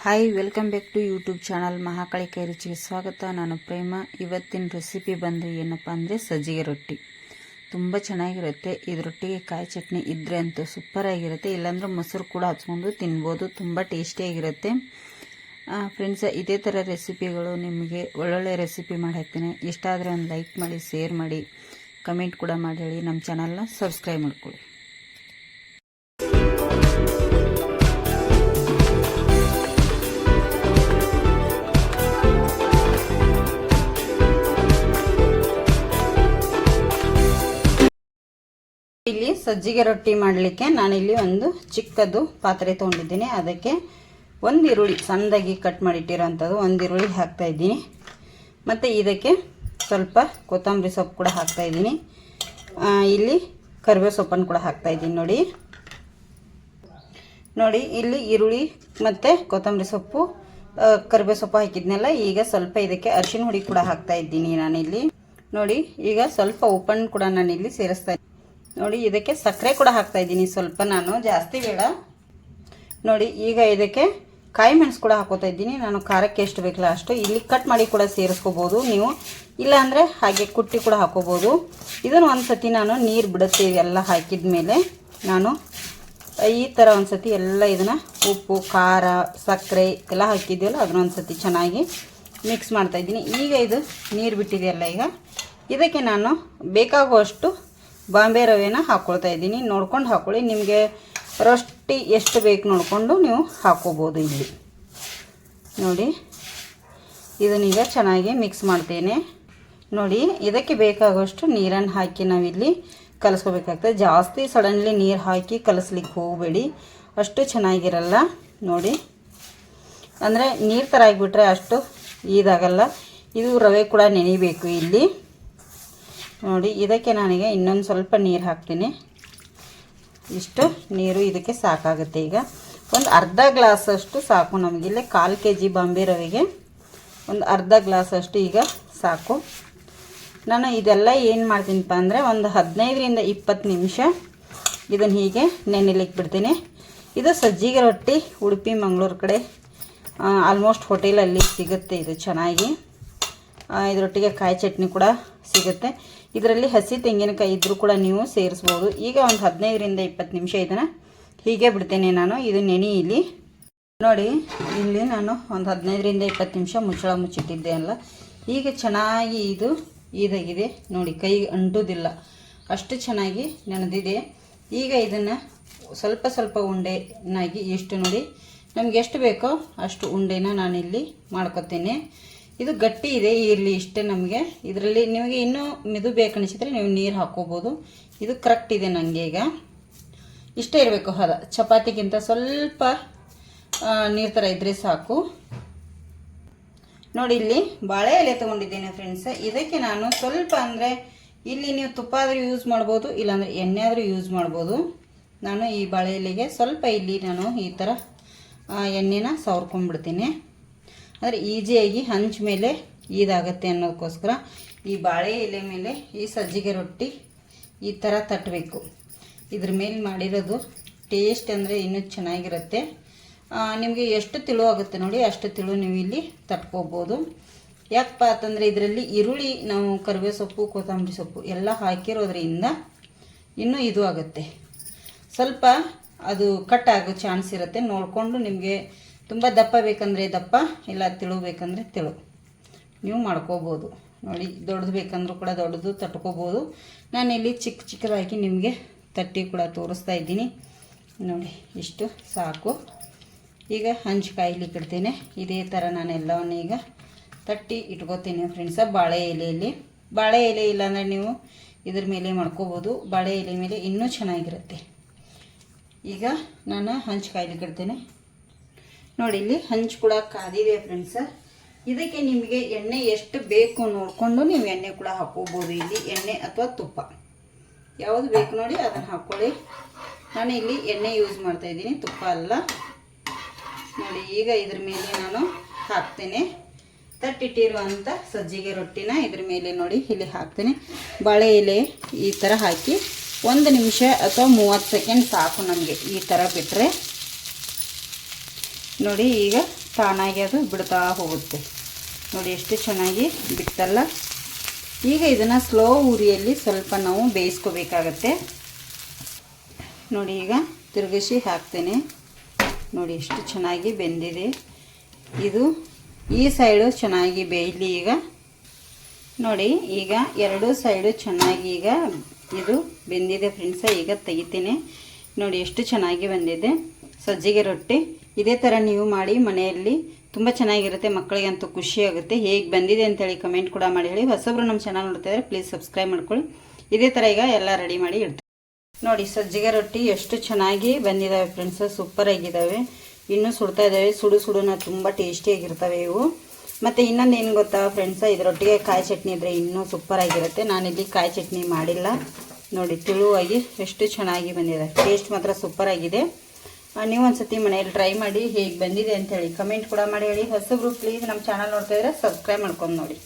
Hi, welcome back to YouTube channel Mahakali ಕೈ ರುಚಿಗೆ ಸ್ವಾಗತ. ನಾನು ಪ್ರೇಮ. ಇವತ್ತಿನ ರೆಸಿಪಿ ಬಂದು ಏನಪ್ಪ ಅಂದರೆ ಸಜ್ಜಿಗೆ ರೊಟ್ಟಿ. ತುಂಬ ಚೆನ್ನಾಗಿರುತ್ತೆ. ಇದರೊಟ್ಟಿಗೆ ಕಾಯಿ ಚಟ್ನಿ ಇದ್ದರೆ ಅಂತೂ ಸೂಪರಾಗಿರುತ್ತೆ. ಇಲ್ಲಾಂದ್ರೆ ಮೊಸರು ಕೂಡ ಹಚ್ಕೊಂಡು ತಿನ್ಬೋದು. ತುಂಬ ಟೇಸ್ಟಿಯಾಗಿರುತ್ತೆ ಫ್ರೆಂಡ್ಸ್. ಇದೇ ಥರ ರೆಸಿಪಿಗಳು ನಿಮಗೆ ಒಳ್ಳೊಳ್ಳೆ ರೆಸಿಪಿ ಮಾಡಿ ಹಾಕ್ತೀನಿ. ಇಷ್ಟ ಆದರೆ ಒಂದು ಲೈಕ್ ಮಾಡಿ, ಶೇರ್ ಮಾಡಿ, ಕಮೆಂಟ್ ಕೂಡ ಮಾಡಿ ಹೇಳಿ. ನಮ್ಮ ಚಾನಲ್ನ ಸಬ್ಸ್ಕ್ರೈಬ್ ಮಾಡ್ಕೊಳ್ಳಿ. ಇಲ್ಲಿ ಸಜ್ಜಿಗೆ ರೊಟ್ಟಿ ಮಾಡಲಿಕ್ಕೆ ನಾನಿಲ್ಲಿ ಒಂದು ಚಿಕ್ಕದು ಪಾತ್ರೆ ತೊಗೊಂಡಿದ್ದೀನಿ. ಅದಕ್ಕೆ ಒಂದು ಈರುಳ್ಳಿ ಸಣ್ಣದಾಗಿ ಕಟ್ ಮಾಡಿಟ್ಟಿರೋಂಥದ್ದು ಒಂದು ಈರುಳ್ಳಿ ಹಾಕ್ತಾ ಇದ್ದೀನಿ. ಮತ್ತು ಇದಕ್ಕೆ ಸ್ವಲ್ಪ ಕೊತ್ತಂಬರಿ ಸೊಪ್ಪು ಕೂಡ ಹಾಕ್ತಾ ಇದ್ದೀನಿ. ಇಲ್ಲಿ ಕರಿಬೇವು ಸೊಪ್ಪನ್ನು ಕೂಡ ಹಾಕ್ತಾ ಇದ್ದೀನಿ. ನೋಡಿ ಇಲ್ಲಿ ಈರುಳ್ಳಿ ಮತ್ತು ಕೊತ್ತಂಬರಿ ಸೊಪ್ಪು, ಕರಿಬೇವು ಸೊಪ್ಪು ಹಾಕಿದ್ನೆಲ್ಲ. ಈಗ ಸ್ವಲ್ಪ ಇದಕ್ಕೆ ಅರಿಶಿನ ಹುಡಿ ಕೂಡ ಹಾಕ್ತಾ ಇದ್ದೀನಿ ನಾನಿಲ್ಲಿ. ನೋಡಿ ಈಗ ಸ್ವಲ್ಪ ಉಪ್ಪನ್ನು ಕೂಡ ನಾನಿಲ್ಲಿ ಸೇರಿಸ್ತಾ ಇದ್ದೀನಿ. ನೋಡಿ ಇದಕ್ಕೆ ಸಕ್ಕರೆ ಕೂಡ ಹಾಕ್ತಾ ಇದ್ದೀನಿ ಸ್ವಲ್ಪ, ನಾನು ಜಾಸ್ತಿ ಬೇಡ. ನೋಡಿ ಈಗ ಇದಕ್ಕೆ ಕಾಯಿ ಮೆಣಸು ಕೂಡ ಹಾಕೋತಾ ಇದ್ದೀನಿ. ನಾನು ಖಾರಕ್ಕೆ ಎಷ್ಟು ಬೇಕಲ್ಲ ಅಷ್ಟು. ಇಲ್ಲಿ ಕಟ್ ಮಾಡಿ ಕೂಡ ಸೇರಿಸ್ಕೋಬೋದು ನೀವು, ಇಲ್ಲಾಂದರೆ ಹಾಗೆ ಕುಟ್ಟಿ ಕೂಡ ಹಾಕೋಬೋದು. ಇದನ್ನು ಒಂದು ಸತಿ ನಾನು ನೀರು ಬಿಡುತ್ತೆ ಇವೆಲ್ಲ ಹಾಕಿದ ಮೇಲೆ ನಾನು ಈ ಥರ ಒಂದು ಸತಿ ಎಲ್ಲ ಇದನ್ನು ಉಪ್ಪು, ಖಾರ, ಸಕ್ಕರೆ ಎಲ್ಲ ಹಾಕಿದ್ದೀವಲ್ಲ ಅದನ್ನ ಒಂದು ಸತಿ ಚೆನ್ನಾಗಿ ಮಿಕ್ಸ್ ಮಾಡ್ತಾಯಿದ್ದೀನಿ. ಈಗ ಇದು ನೀರು ಬಿಟ್ಟಿದೆಯಲ್ಲ, ಈಗ ಇದಕ್ಕೆ ನಾನು ಬೇಕಾಗುವಷ್ಟು ಬಾಂಬೆ ರವೆನ ಹಾಕ್ಕೊಳ್ತಾ ಇದ್ದೀನಿ. ನೋಡ್ಕೊಂಡು ಹಾಕ್ಕೊಳ್ಳಿ, ನಿಮಗೆ ರೊಟ್ಟಿ ಎಷ್ಟು ಬೇಕು ನೋಡಿಕೊಂಡು ನೀವು ಹಾಕ್ಕೋಬೋದು. ಇಲ್ಲಿ ನೋಡಿ ಇದನ್ನೀಗ ಚೆನ್ನಾಗಿ ಮಿಕ್ಸ್ ಮಾಡ್ತೇನೆ. ನೋಡಿ ಇದಕ್ಕೆ ಬೇಕಾಗುವಷ್ಟು ನೀರನ್ನು ಹಾಕಿ ನಾವಿಲ್ಲಿ ಕಲಿಸ್ಕೋಬೇಕಾಗ್ತದೆ. ಜಾಸ್ತಿ ಸಡನ್ಲಿ ನೀರು ಹಾಕಿ ಕಲಿಸ್ಲಿಕ್ಕೆ ಹೋಗಬೇಡಿ, ಅಷ್ಟು ಚೆನ್ನಾಗಿರಲ್ಲ. ನೋಡಿ ಅಂದರೆ ನೀರು ಥರ ಆಗಿಬಿಟ್ರೆ ಅಷ್ಟು ಇದಾಗಲ್ಲ. ಇದು ರವೆ ಕೂಡ ನೆನೆಯಬೇಕು ಇಲ್ಲಿ. ನೋಡಿ ಇದಕ್ಕೆ ನಾನೀಗ ಇನ್ನೊಂದು ಸ್ವಲ್ಪ ನೀರು ಹಾಕ್ತೀನಿ. ಇಷ್ಟು ನೀರು ಇದಕ್ಕೆ ಸಾಕಾಗುತ್ತೆ. ಈಗ ಒಂದು ಅರ್ಧ ಗ್ಲಾಸಷ್ಟು ಸಾಕು ನಮಗಿಲ್ಲಿ. 1/4 kg ಬಾಂಬೆ ರವೆಗೆ ಒಂದು ಅರ್ಧ ಗ್ಲಾಸಷ್ಟು ಈಗ ಸಾಕು. ನಾನು ಇದೆಲ್ಲ ಏನು ಮಾಡ್ತೀನಪ್ಪ ಅಂದರೆ ಒಂದು 15ರಿಂದ 20 ನಿಮಿಷ ಇದನ್ನು ಹೀಗೆ ನೆನೆಲಿಕ್ಕೆ ಬಿಡ್ತೀನಿ. ಇದು ಸಜ್ಜಿಗೆ ರೊಟ್ಟಿ ಉಡುಪಿ ಮಂಗಳೂರು ಕಡೆ ಆಲ್ಮೋಸ್ಟ್ ಹೋಟೆಲಲ್ಲಿ ಸಿಗುತ್ತೆ ಇದು ಚೆನ್ನಾಗಿ. ಇದರೊಟ್ಟಿಗೆ ಕಾಯಿ ಚಟ್ನಿ ಕೂಡ ಸಿಗುತ್ತೆ. ಇದರಲ್ಲಿ ಹಸಿ ತೆಂಗಿನಕಾಯಿ ಇದ್ದರೂ ಕೂಡ ನೀವು ಸೇರಿಸ್ಬೋದು. ಈಗ ಒಂದು 15ರಿಂದ 20 ನಿಮಿಷ ಇದನ್ನು ಹೀಗೆ ಬಿಡ್ತೇನೆ ನಾನು. ಇದು ನೆನೆಯಿಲಿ. ನೋಡಿ ಇಲ್ಲಿ ನಾನು ಒಂದು 15ರಿಂದ 20 ನಿಮಿಷ ಮುಚ್ಚಳ ಮುಚ್ಚಿಟ್ಟಿದ್ದೆ ಅಲ್ಲ. ಈಗ ಚೆನ್ನಾಗಿ ಇದು ಇದಾಗಿದೆ ನೋಡಿ, ಕೈಗೆ ಅಂಟುವುದಿಲ್ಲ, ಅಷ್ಟು ಚೆನ್ನಾಗಿ ನೆನೆದಿದೆ. ಈಗ ಇದನ್ನು ಸ್ವಲ್ಪ ಸ್ವಲ್ಪ ಉಂಡೆನಾಗಿ ಎಷ್ಟು ನೋಡಿ ನಮ್ಗೆ ಎಷ್ಟು ಬೇಕೋ ಅಷ್ಟು ಉಂಡೆನ ನಾನಿಲ್ಲಿ ಮಾಡ್ಕೊತೇನೆ. ಇದು ಗಟ್ಟಿ ಇದೆ ಇರಲಿ ಇಷ್ಟೇ ನಮಗೆ. ಇದರಲ್ಲಿ ನಿಮಗೆ ಇನ್ನೂ ಮೆದು ಬೇಕನ್ನಿಸಿದ್ರೆ ನೀವು ನೀರು ಹಾಕ್ಕೋಬೋದು. ಇದು ಕರೆಕ್ಟ್ ಇದೆ ನನಗೆ. ಈಗ ಇಷ್ಟೇ ಇರಬೇಕು ಹದ. ಚಪಾತಿಗಿಂತ ಸ್ವಲ್ಪ ನೀರು ಥರ ಇದ್ದರೆ ಸಾಕು. ನೋಡಿ ಇಲ್ಲಿ ಬಾಳೆ ಎಲೆ ತೊಗೊಂಡಿದ್ದೇನೆ ಫ್ರೆಂಡ್ಸ್. ಇದಕ್ಕೆ ನಾನು ಸ್ವಲ್ಪ ಅಂದರೆ ಇಲ್ಲಿ ನೀವು ತುಪ್ಪ ಆದರೂ ಯೂಸ್ ಮಾಡ್ಬೋದು, ಇಲ್ಲಾಂದರೆ ಎಣ್ಣೆ ಆದರೂ ಯೂಸ್ ಮಾಡ್ಬೋದು. ನಾನು ಈ ಬಾಳೆ ಎಲೆಗೆ ಸ್ವಲ್ಪ ಇಲ್ಲಿ ನಾನು ಈ ಥರ ಎಣ್ಣೆನ ಸವರ್ಕೊಂಡ್ಬಿಡ್ತೀನಿ. ಅಂದರೆ ಈಸಿಯಾಗಿ ಹಂಚ ಮೇಲೆ ಇದಾಗತ್ತೆ ಅನ್ನೋದಕ್ಕೋಸ್ಕರ ಈ ಬಾಳೆ ಎಲೆ ಮೇಲೆ ಈ ಸಜ್ಜಿಗೆ ರೊಟ್ಟಿ ಈ ಥರ ತಟ್ಟಬೇಕು. ಇದ್ರ ಮೇಲೆ ಮಾಡಿರೋದು ಟೇಸ್ಟ್ ಅಂದರೆ ಇನ್ನೂ ಚೆನ್ನಾಗಿರುತ್ತೆ. ನಿಮಗೆ ಎಷ್ಟು ತಿಳು ಆಗುತ್ತೆ ನೋಡಿ ಅಷ್ಟು ತಿಳು ನೀವು ಇಲ್ಲಿ ತಟ್ಕೋಬೋದು. ಯಾಕಪ್ಪ ಅಂತಂದರೆ ಇದರಲ್ಲಿ ಈರುಳ್ಳಿ, ನಾವು ಕರಿಬೇವು ಸೊಪ್ಪು, ಕೊತ್ತಂಬರಿ ಸೊಪ್ಪು ಎಲ್ಲ ಹಾಕಿರೋದ್ರಿಂದ ಇನ್ನೂ ಇದು ಆಗುತ್ತೆ. ಸ್ವಲ್ಪ ಅದು ಕಟ್ ಆಗೋ ಚಾನ್ಸ್ ಇರುತ್ತೆ. ನೋಡಿಕೊಂಡು ನಿಮಗೆ ತುಂಬ ದಪ್ಪ ಬೇಕಂದರೆ ದಪ್ಪ, ಇಲ್ಲ ತಿಳು ಬೇಕಂದರೆ ತಿಳು ನೀವು ಮಾಡ್ಕೋಬೋದು. ನೋಡಿ ದೊಡ್ಡದು ಬೇಕಂದ್ರೂ ಕೂಡ ದೊಡ್ಡದು ತಟ್ಕೋಬೋದು. ನಾನಿಲ್ಲಿ ಚಿಕ್ಕ ಚಿಕ್ಕದಾಗಿ ನಿಮಗೆ ತಟ್ಟಿ ಕೂಡ ತೋರಿಸ್ತಾ ಇದ್ದೀನಿ. ನೋಡಿ ಇಷ್ಟು ಸಾಕು. ಈಗ ಹಂಚು ಕಾಯ್ಲಿಕ್ಕೆ ಇಡ್ತೇನೆ. ಇದೇ ಥರ ನಾನು ಎಲ್ಲವನ್ನು ಈಗ ತಟ್ಟಿ ಇಟ್ಕೋತೀನಿ ಫ್ರೆಂಡ್ಸ. ಬಾಳೆ ಎಲೆಯಲ್ಲಿ, ಬಾಳೆ ಎಲೆ ಇಲ್ಲಾಂದರೆ ನೀವು ಇದ್ರ ಮೇಲೆ ಮಾಡ್ಕೋಬೋದು. ಬಾಳೆ ಎಲೆ ಮೇಲೆ ಇನ್ನೂ ಚೆನ್ನಾಗಿರುತ್ತೆ. ಈಗ ನಾನು ಹಂಚು ಕಾಯ್ಲಿಕ್ಕೆ ಇಡ್ತೇನೆ. ನೋಡಿ ಇಲ್ಲಿ ಹಂಚು ಕೂಡ ಕಾದಿದೆ ಫ್ರೆಂಡ್ಸ. ಇದಕ್ಕೆ ನಿಮಗೆ ಎಣ್ಣೆ ಎಷ್ಟು ಬೇಕು ನೋಡಿಕೊಂಡು ನೀವು ಎಣ್ಣೆ ಕೂಡ ಹಾಕೋಬೋದು. ಇಲ್ಲಿ ಎಣ್ಣೆ ಅಥವಾ ತುಪ್ಪ ಯಾವುದು ಬೇಕು ನೋಡಿ ಅದನ್ನು ಹಾಕ್ಕೊಳ್ಳಿ. ನಾನು ಇಲ್ಲಿ ಎಣ್ಣೆ ಯೂಸ್ ಮಾಡ್ತಾಯಿದ್ದೀನಿ, ತುಪ್ಪ ಅಲ್ಲ. ನೋಡಿ ಈಗ ಇದ್ರ ಮೇಲೆ ನಾನು ಹಾಕ್ತೇನೆ ತಟ್ಟಿಟ್ಟಿರುವಂಥ ಸಜ್ಜಿಗೆ ರೊಟ್ಟಿನ ಇದ್ರ ಮೇಲೆ ನೋಡಿ ಇಲ್ಲಿ ಹಾಕ್ತೇನೆ. ಬಾಳೆ ಎಲೆ ಈ ಥರ ಹಾಕಿ 1 ನಿಮಿಷ ಅಥವಾ 30 ಸೆಕೆಂಡ್ ಸಾಕು ನಮಗೆ. ಈ ಥರ ಬಿಟ್ಟರೆ ನೋಡಿ ಈಗ ತಾನಾಗಿ ಅದು ಬಿಡ್ತಾ ಹೋಗುತ್ತೆ. ನೋಡಿ ಎಷ್ಟು ಚೆನ್ನಾಗಿ ಬಿಡ್ತಲ್ಲ. ಈಗ ಇದನ್ನು ಸ್ಲೋ ಉರಿಯಲ್ಲಿ ಸ್ವಲ್ಪ ನಾವು ಬೇಯಿಸ್ಕೋಬೇಕಾಗತ್ತೆ. ನೋಡಿ ಈಗ ತಿರುಗಿಸಿ ಹಾಕ್ತೇನೆ. ನೋಡಿ ಎಷ್ಟು ಚೆನ್ನಾಗಿ ಬೆಂದಿದೆ. ಇದು ಈ ಸೈಡು ಚೆನ್ನಾಗಿ ಬೇಯಲಿ. ಈಗ ನೋಡಿ ಈಗ ಎರಡು ಸೈಡು ಚೆನ್ನಾಗಿ ಈಗ ಇದು ಬೆಂದಿದೆ ಫ್ರೆಂಡ್ಸ. ಈಗ ತೆಗಿತೇನೆ. ನೋಡಿ ಎಷ್ಟು ಚೆನ್ನಾಗಿ ಬಂದಿದೆ ಸಜ್ಜಿಗೆ ರೊಟ್ಟಿ. ಇದೇ ಥರ ನೀವು ಮಾಡಿ ಮನೆಯಲ್ಲಿ ತುಂಬ ಚೆನ್ನಾಗಿರುತ್ತೆ. ಮಕ್ಕಳಿಗೆ ಅಂತೂ ಖುಷಿಯಾಗುತ್ತೆ. ಹೇಗೆ ಬಂದಿದೆ ಅಂತೇಳಿ ಕಮೆಂಟ್ ಕೂಡ ಮಾಡಿ ಹೇಳಿ. ಹೊಸಬ್ರು ನಮ್ಮ ಚಾನಲ್ ನೋಡ್ತಾ ಇದ್ದಾರೆ ಪ್ಲೀಸ್ ಸಬ್ಸ್ಕ್ರೈಬ್ ಮಾಡ್ಕೊಳ್ಳಿ. ಇದೇ ಥರ ಈಗ ಎಲ್ಲ ರೆಡಿ ಮಾಡಿ ಇಡ್ತೀವಿ. ನೋಡಿ ಸಜ್ಜಿಗೆ ರೊಟ್ಟಿ ಎಷ್ಟು ಚೆನ್ನಾಗಿ ಬಂದಿದ್ದಾವೆ ಫ್ರೆಂಡ್ಸ್. ಸೂಪರ್ ಆಗಿದ್ದಾವೆ. ಇನ್ನೂ ಸುಡ್ತಾ ಇದ್ದಾವೆ. ಸುಡುನ ತುಂಬ ಟೇಸ್ಟಿಯಾಗಿರ್ತವೆ ಇವು. ಮತ್ತು ಇನ್ನೊಂದು ಏನು ಗೊತ್ತಾ ಫ್ರೆಂಡ್ಸ, ಇದರೊಟ್ಟಿಗೆ ಕಾಯಿ ಚಟ್ನಿ ಇದ್ದರೆ ಇನ್ನೂ ಸೂಪರ್ ಆಗಿರುತ್ತೆ. ನಾನಿಲ್ಲಿ ಕಾಯಿ ಚಟ್ನಿ ಮಾಡಿಲ್ಲ. ನೋಡಿ ತಿಳುವಾಗಿ ಎಷ್ಟು ಚೆನ್ನಾಗಿ ಬಂದಿದೆ. ಟೇಸ್ಟ್ ಮಾತ್ರ ಸೂಪರ್ ಆಗಿದೆ. ನೀವು ಒಂದ್ಸತಿ ಮನೆಯಲ್ಲಿ ಟ್ರೈ ಮಾಡಿ ಹೇಗೆ ಬಂದಿದೆ ಅಂತೇಳಿ ಕಮೆಂಟ್ ಕೂಡ ಮಾಡಿ ಹೇಳಿ. ಹೊಸಬ್ರು ಪ್ಲೀಸ್ ನಮ್ಮ ಚಾನಲ್ ನೋಡ್ತಾ ಇದ್ರೆ ಸಬ್ಸ್ಕ್ರೈಬ್ ಮಾಡ್ಕೊಂಡು ನೋಡಿ.